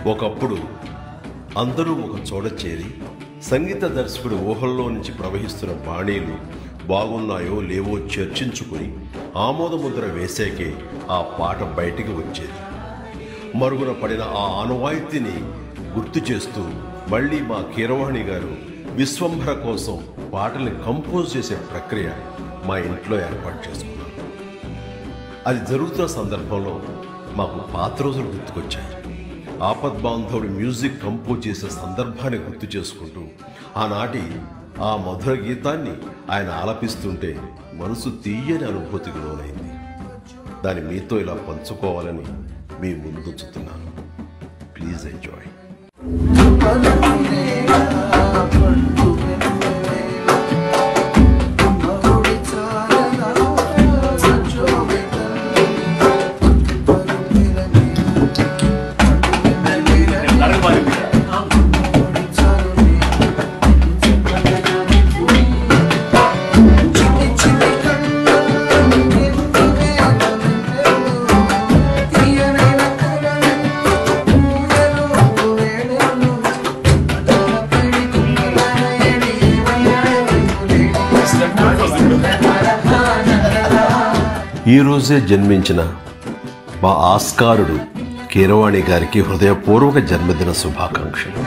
ఒకప్పుడు అందరూ ఒక చోట చేరి సంగీత దర్శకుడి ఊహల్లో నుంచి ప్రవహిస్తున్న బాణీలు బాగున్నాయో లేవో చర్చించుకుని ఆమోదముద్ర వేసాకే ఆ పాట బయటికి వచ్చేది. మరుగున పడిన ఆ ఆనవాయితీని గుర్తు చేస్తూ మళ్ళీ మా కీరవాణి గారు విశ్వంభర కోసం పాటల్ని కంపోజ్ చేసే ప్రక్రియ మా ఇంట్లో ఏర్పాటు చేసుకున్నాం. అది జరుగుతున్న సందర్భంలో మాకు పాత రోజులు గుర్తుకొచ్చాయి. ఆపద్బాంధవుడు మ్యూజిక్ కంపోజ్ చేసే సందర్భాన్ని గుర్తు చేసుకుంటూ ఆనాటి ఆ మధుర గీతాన్ని ఆయన ఆలపిస్తుంటే మనసు తీయని అనుభూతికి లోనైంది. దాన్ని మీతో ఇలా పంచుకోవాలని మీ ముందుంచుతున్నాను. Please enjoy. ఈరోజే జన్మించిన మా ఆస్కారుడు కీరవాణి గారికి హృదయపూర్వక జన్మదిన శుభాకాంక్షలు.